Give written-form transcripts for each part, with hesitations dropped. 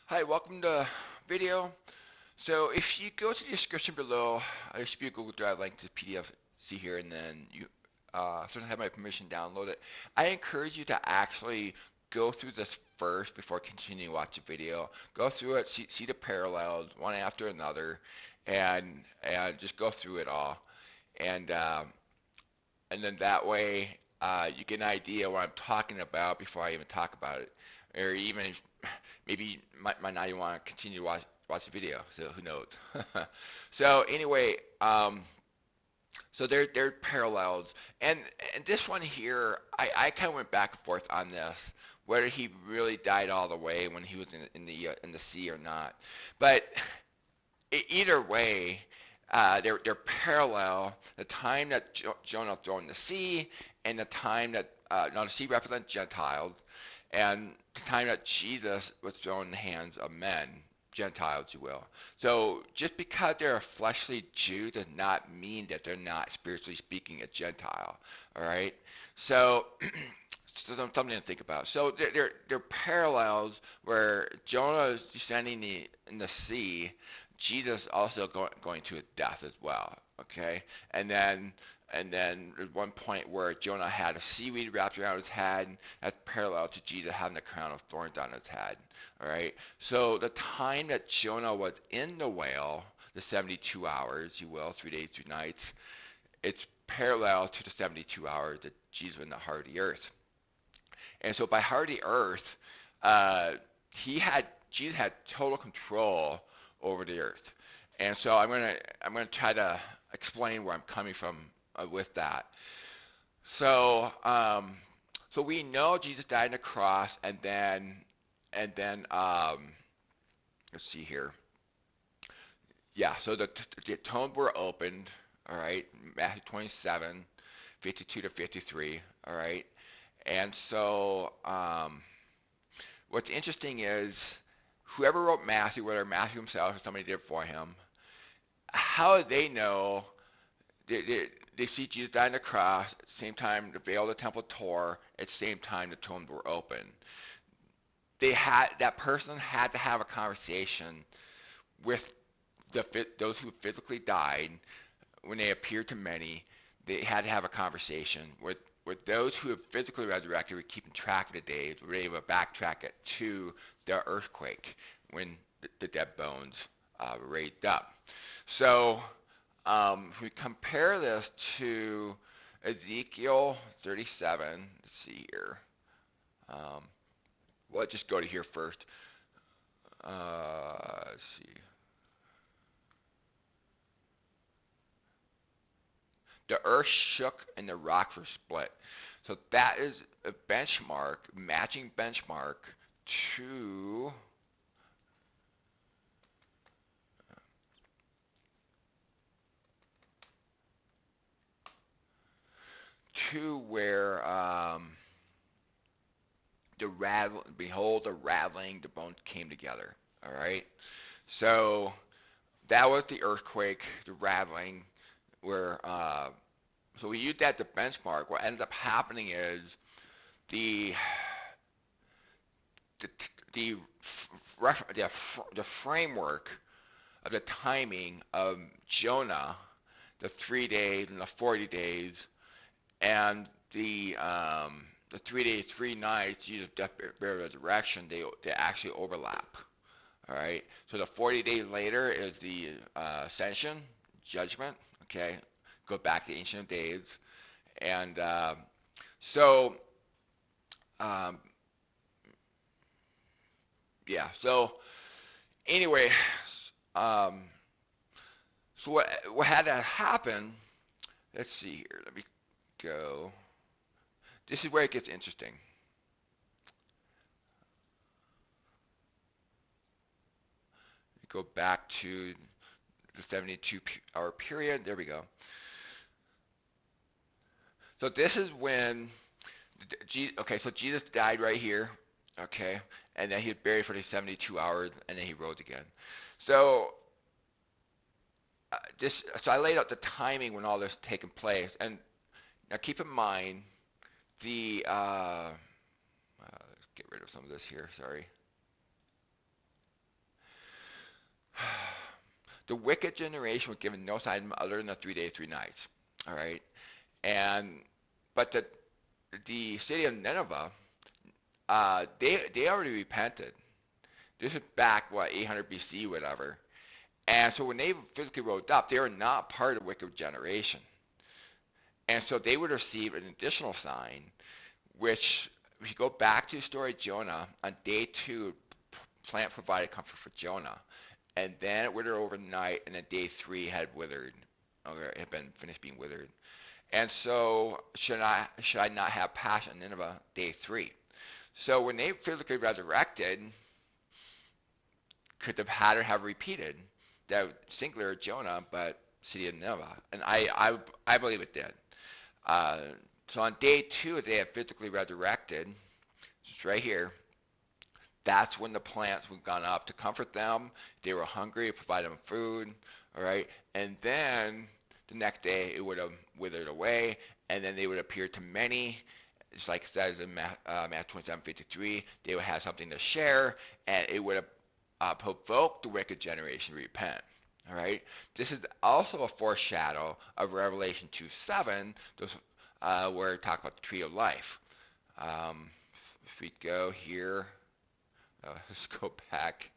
Hi, welcome to video. So if you go to the description below, there should be a Google Drive link to the PDF see here, and then you certainly have my permission to download it. I encourage you to actually go through this first before continuing to watch the video. Go through it, see the parallels one after another, and just go through it all, and and then that way you get an idea what I'm talking about before I even talk about it, or even maybe you might not even want to continue to watch the video. So who knows? So anyway, so they're parallels, and this one here, I kind of went back and forth on this, whether he really died all the way when he was in the sea or not. But either way, they're parallel. The time that Jonah was thrown in the sea, and the time that now the sea represents Gentiles, and the time that Jesus was thrown in the hands of men, Gentiles, you will. So just because they're a fleshly Jew does not mean that they're not spiritually speaking a Gentile. All right. So so something to think about. So they're parallels where Jonah is descending in the sea. Jesus also going to his death as well. Okay, and then there's one point where Jonah had a seaweed wrapped around his head. That's parallel to Jesus having the crown of thorns on his head. All right. So the time that Jonah was in the whale, the 72 hours, you will, 3 days, 2 nights, it's parallel to the 72 hours that Jesus was in the heart of the earth. And so by heart of the earth, Jesus had total control over the earth. And so I'm gonna try to explain where I'm coming from with that. So so we know Jesus died on the cross, and then let's see here. Yeah, so the tombs were opened. All right, Matthew 27, 52 to 53. All right, and so what's interesting is whoever wrote Matthew, whether Matthew himself or somebody did it for him, how did they know? They see Jesus die on the cross at the same time the veil of the temple tore, at the same time the tombs were open. That person had to have a conversation with those who physically died when they appeared to many. They had to have a conversation with those who have physically resurrected, were keeping track of the days, were able to backtrack it to the earthquake when the dead bones were raised up. So if we compare this to Ezekiel 37, let's see here. Well, let's just go to here first. Let's see. The earth shook and the rocks were split. So that is a benchmark, matching benchmark to where behold, the rattling, the bones came together. All right. So that was the earthquake, the rattling, where so we use that to benchmark. What ends up happening is the the the framework of the timing of Jonah, the 3 days and the 40 days, and the 3 days, 3 nights, Jesus' death, burial, resurrection, they actually overlap. All right. So the 40 days later is the ascension, judgment. Okay. Go back to ancient days, and so yeah. So anyway, so what had to happen? Let's see here. Let me go. This is where it gets interesting. Go back to the 72-hour period. There we go. So this is when, okay, so Jesus died right here, okay, and then he was buried for the 72 hours, and then he rose again. So so I laid out the timing when all this is taking place, and now keep in mind let's get rid of some of this here. Sorry. The wicked generation was given no sign other than the 3 days, 3 nights. All right, but the city of Nineveh, they already repented. This is back 800 BC, whatever. And so when they physically rose up, they were not part of the wicked generation. And so they would receive an additional sign, which, if you go back to the story of Jonah, on day 2, plant provided comfort for Jonah. And then it withered overnight, and then day 3 had withered, or it had been finished being withered. And so should I not have passion in Nineveh, day 3? So when they physically resurrected, could the pattern have repeated? That singular Jonah, but city of Nineveh. And I believe it did. So on day 2, they had physically resurrected. It's right here. That's when the plants would gone up to comfort them. They were hungry, provide them food. All right, and then the next day it would have withered away, and then they would appear to many. It's like it says in Matthew 27:53. They would have something to share, and it would have provoked the wicked generation to repent. All right. This is also a foreshadow of Revelation 2:7, where it talks about the tree of life. If we go here, let's go back.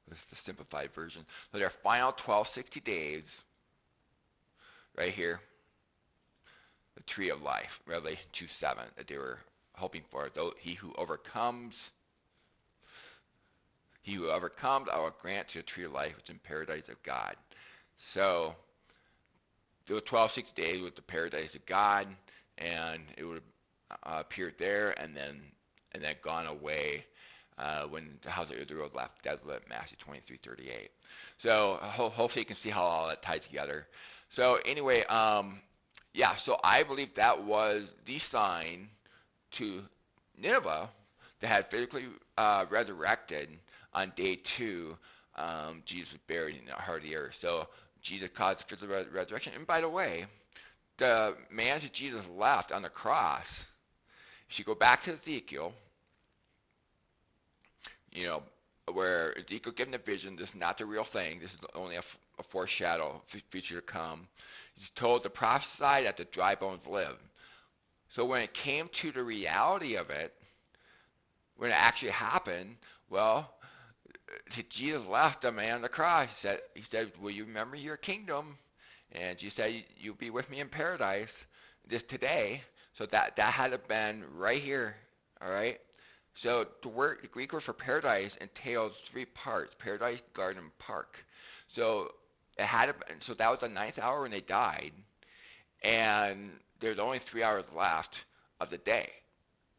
This is the simplified version. So their final 60 days, right here, the tree of life, Revelation 2:7, that they were hoping for. Though he who overcomes, I will grant to the tree of life, which is in paradise of God. So the 60 days was the paradise of God, and it would have appeared there, and then gone away when the house of Israel was left desolate, Matthew 23:38. So hopefully you can see how all that ties together. So anyway, so I believe that was the sign to Nineveh that had physically resurrected on day 2. Jesus was buried in the heart of the earth. So Jesus caused physical resurrection. And by the way, the man that Jesus left on the cross, if you go back to Ezekiel, where Ezekiel given the vision, this is not the real thing. This is only a foreshadow, future to come. He's told to prophesy that the dry bones live. So when it came to the reality of it, when it actually happened, Jesus left the man on the cross. He said, will you remember your kingdom? And Jesus said, you'll be with me in paradise this today. So that had to been right here, all right? So the Greek word for paradise entails 3 parts: paradise, garden, park. So it had to, so that was the 9th hour when they died, and there's only 3 hours left of the day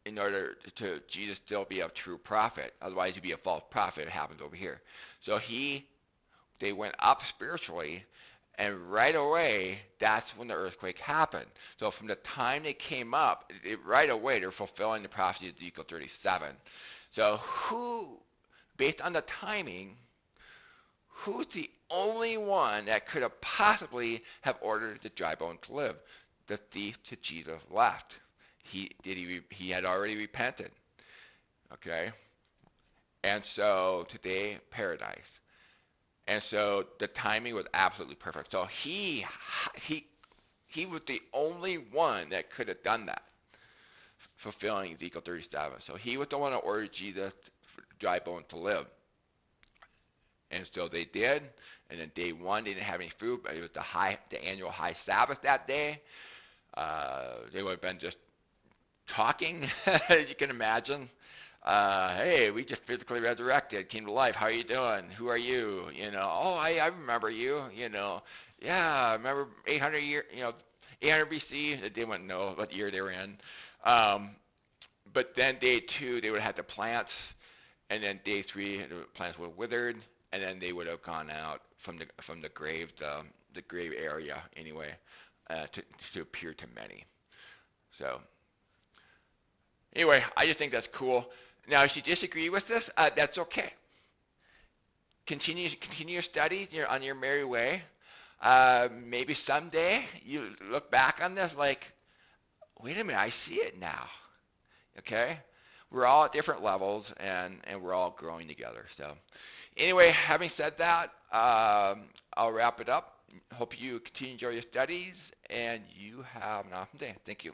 in order to Jesus still be a true prophet. Otherwise, he'd be a false prophet. It happens over here. So they went up spiritually, and right away, that's when the earthquake happened. So from the time they came up, right away, they're fulfilling the prophecy of Ezekiel 37. So based on the timing, who's the only one that could have possibly have ordered the dry bone to live? The thief to Jesus left. He had already repented. Okay? And so today, paradise. And so the timing was absolutely perfect. So he was the only one that could have done that, fulfilling Ezekiel 37. So he was the one that ordered Jesus, dry bone, to live. And so they did. And then day 1, they didn't have any food, but it was the annual high Sabbath that day. They would have been just talking, as you can imagine. Hey, we just physically resurrected, came to life. How are you doing? Who are you? I remember you. Yeah, I remember 800 BC. They wouldn't know what year they were in. But then day 2, they would have had the plants, and then day 3, the plants would have withered, and then they would have gone out from the grave, the grave area anyway, to appear to many. So anyway, I just think that's cool. Now, if you disagree with this, that's okay. Continue your studies. You're on your merry way. Maybe someday you look back on this like, wait a minute, I see it now. Okay? We're all at different levels, and we're all growing together. So, anyway, having said that, I'll wrap it up. Hope you continue to enjoy your studies, and you have an awesome day. Thank you.